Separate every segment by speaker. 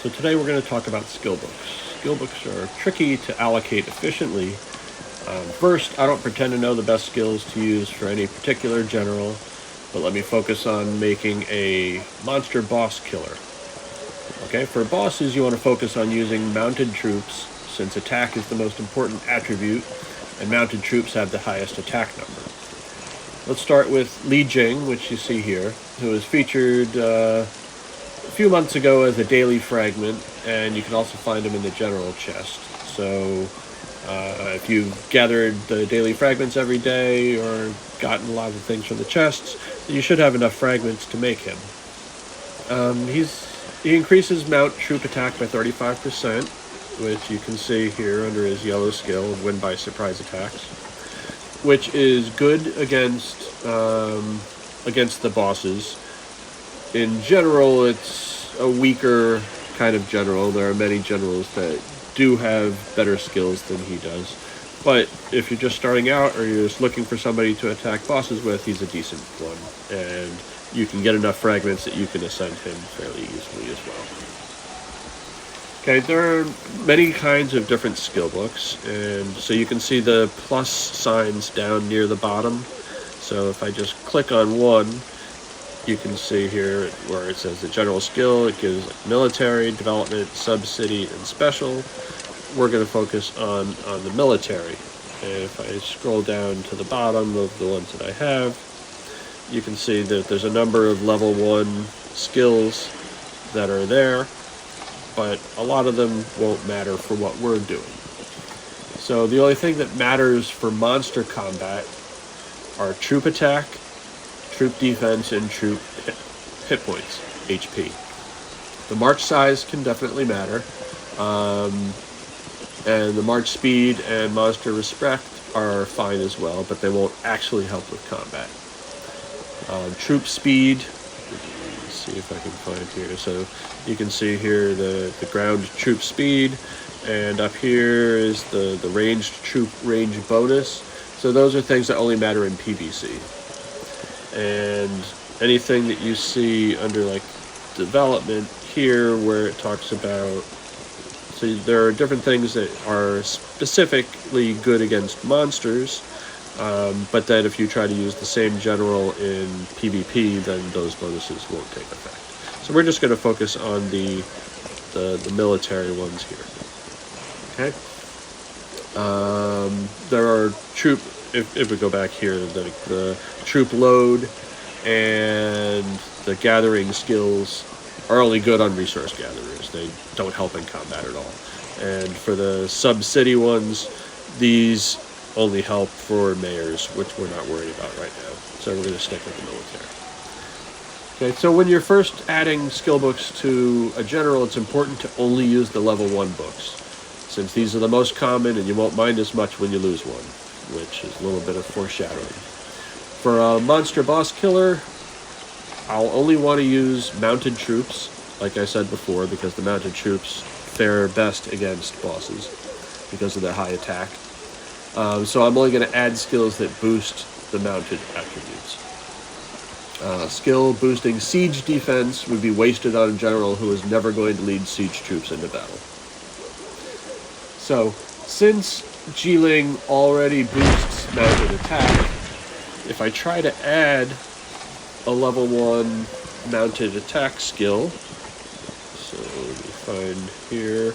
Speaker 1: So today we're going to talk about skill books. Skill books are tricky to allocate efficiently. First, I don't pretend to know the best skills to use for any particular general, but let me focus on making a monster boss killer. Okay, for bosses you want to focus on using mounted troops, since attack is the most important attribute, and mounted troops have the highest attack number. Let's start with Li Jing, which you see here, who was featured a few months ago as a daily fragment, and you can also find him in the general chest. So if you've gathered the daily fragments every day or gotten a lot of things from the chests, then you should have enough fragments to make him. He increases mount troop attack by 35%, which you can see here under his yellow skill, win by surprise attacks, which is good against the bosses. In general, it's a weaker kind of general. There are many generals that do have better skills than he does. But if you're just starting out or you're just looking for somebody to attack bosses with, he's a decent one. And you can get enough fragments that you can ascend him fairly easily as well. Okay, there are many kinds of different skill books, and so you can see the plus signs down near the bottom. So if I just click on one, you can see here where it says the general skill. It gives military, development, sub-city, and special. We're going to focus on the military. And if I scroll down to the bottom of the ones that I have, you can see that there's a number of level 1 skills that are there, but a lot of them won't matter for what we're doing. So the only thing that matters for monster combat are troop attack, troop defense, and troop hit points, HP. The march size can definitely matter, and the march speed and monster respect are fine as well, but they won't actually help with combat. Troop speed, let's see if I can find here. So you can see here the ground troop speed, and up here is the ranged troop range bonus. So those are things that only matter in PvC. And anything that you see under like development here where it talks about, so there are different things that are specifically good against monsters, but then if you try to use the same general in PvP, then those bonuses won't take effect. So we're just going to focus on the military ones here. Okay. There are troop, if we go back here, the troop load and the gathering skills are only good on resource gatherers. They don't help in combat at all. And for the sub-city ones, these only help for mayors, which we're not worried about right now. So we're going to stick with the military. Okay, so when you're first adding skill books to a general, it's important to only use the level 1 books, since these are the most common and you won't mind as much when you lose one, which is a little bit of foreshadowing. For a monster boss killer, I'll only want to use mounted troops, like I said before, because the mounted troops fare best against bosses because of their high attack. So I'm only going to add skills that boost the mounted attributes. Skill boosting siege defense would be wasted on a general who is never going to lead siege troops into battle. So, since Jiling already boosts mounted attack, if I try to add a level 1 mounted attack skill, so let me find here,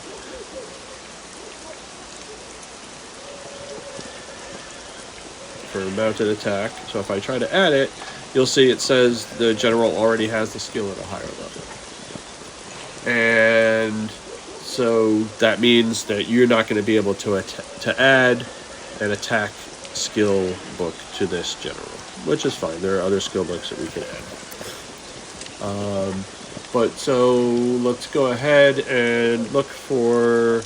Speaker 1: for mounted attack, so if I try to add it, you'll see it says the general already has the skill at a higher level. And so that means that you're not going to be able to add an attack skill book to this general, which is fine. There are other skill books that we can add. But so let's go ahead and look for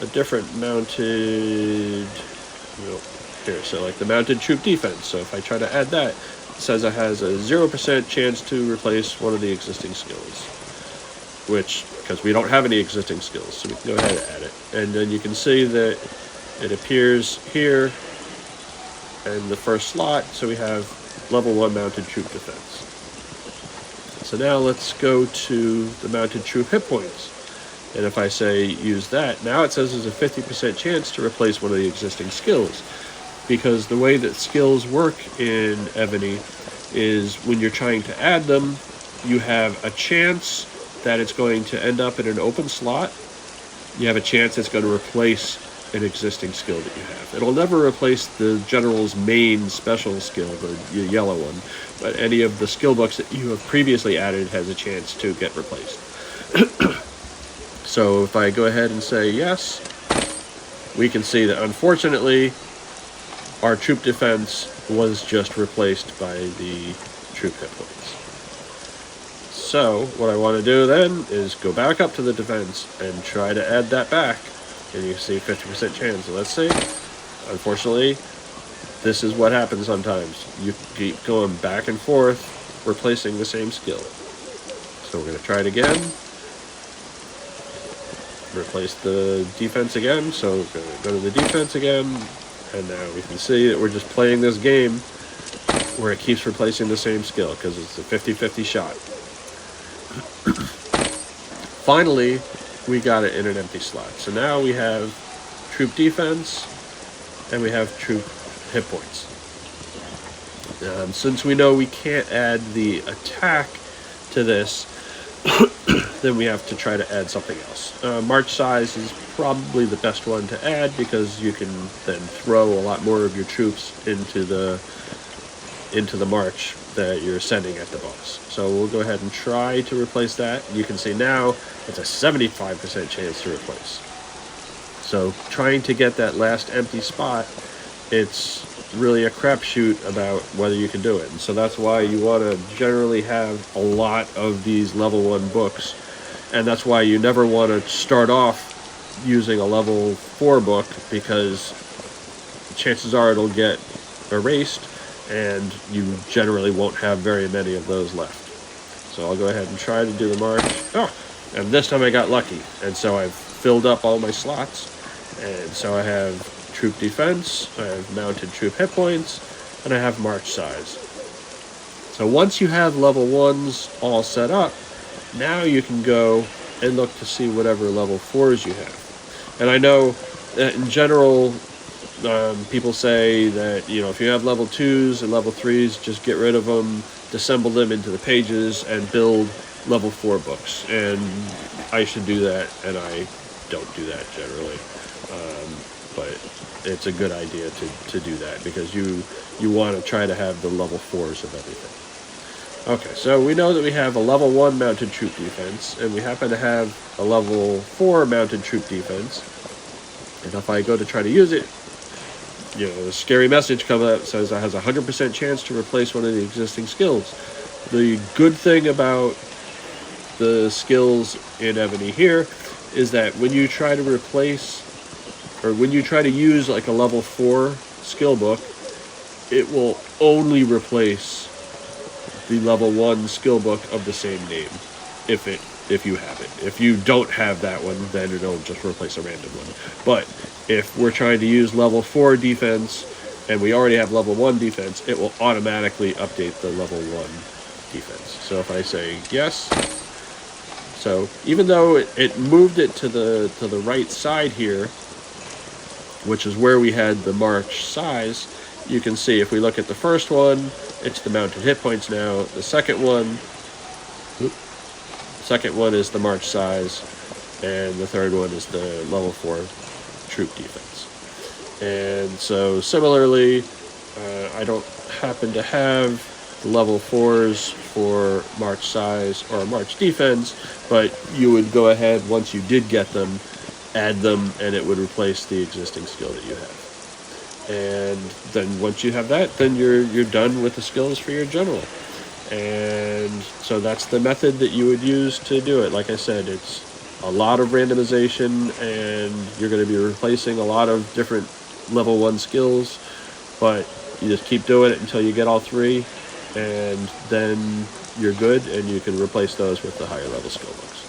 Speaker 1: a different mounted, here, so like the mounted troop defense. So if I try to add that, it says it has a 0% chance to replace one of the existing skills, which, because we don't have any existing skills, so we can go ahead and add it. And then you can see that it appears here in the first slot, so we have level 1 mounted troop defense. So now let's go to the mounted troop hit points. And if I say use that, now it says there's a 50% chance to replace one of the existing skills. Because the way that skills work in Evony is when you're trying to add them, you have a chance that it's going to end up in an open slot. You have a chance it's going to replace an existing skill that you have. It'll never replace the general's main special skill, the yellow one, but any of the skill books that you have previously added has a chance to get replaced. So if I go ahead and say yes, we can see that unfortunately our troop defense was just replaced by the troop hit points. So what I want to do then is go back up to the defense and try to add that back. And you see 50% chance. So let's see. Unfortunately, this is what happens sometimes. You keep going back and forth, replacing the same skill. So we're going to try it again. Replace the defense again. So we're going to go to the defense again. And now we can see that we're just playing this game where it keeps replacing the same skill because it's a 50-50 shot. Finally, we got it in an empty slot. So now we have troop defense and we have troop hit points. Since we know we can't add the attack to this, then we have to try to add something else. March size is probably the best one to add because you can then throw a lot more of your troops into the march that you're sending at the boss. So we'll go ahead and try to replace that. You can see now it's a 75% chance to replace. So trying to get that last empty spot, it's really a crapshoot about whether you can do it. And so that's why you want to generally have a lot of these level 1 books. And that's why you never want to start off using a level 4 book, because chances are it'll get erased and you generally won't have very many of those left. So I'll go ahead and try to do the march. Oh, and this time I got lucky. And so I've filled up all my slots. And so I have troop defense, I have mounted troop hit points, and I have march size. So once you have level 1s all set up, now you can go and look to see whatever level 4s you have. And I know that in general, people say that, you know, if you have level 2s and level 3s, just get rid of them, disassemble them into the pages, and build level 4 books. And I should do that, and I don't do that generally. But it's a good idea to do that, because you want to try to have the level 4s of everything. Okay, so we know that we have a level 1 mounted troop defense, and we happen to have a level 4 mounted troop defense. And if I go to try to use it, you know, the scary message comes up that says it has a 100% chance to replace one of the existing skills. The good thing about the skills in Evony here is that when you try to replace, or when you try to use like a level 4 skill book, it will only replace the level 1 skill book of the same name, if you have it. If you don't have that one, then it'll just replace a random one. But if we're trying to use level 4 defense and we already have level 1 defense, it will automatically update the level 1 defense. So if I say yes, so even though it moved it to the right side here, which is where we had the march size, you can see if we look at the first one, it's the mounted hit points now. The second one is the march size, and the third one is the level 4 troop defense. And so similarly, I don't happen to have the level 4s for march size or march defense, but you would go ahead, once you did get them, add them, and it would replace the existing skill that you have. And then once you have that, then you're done with the skills for your general. And so that's the method that you would use to do it. Like I said, it's a lot of randomization, and you're going to be replacing a lot of different level 1 skills, but you just keep doing it until you get all 3, and then you're good, and you can replace those with the higher level skill books.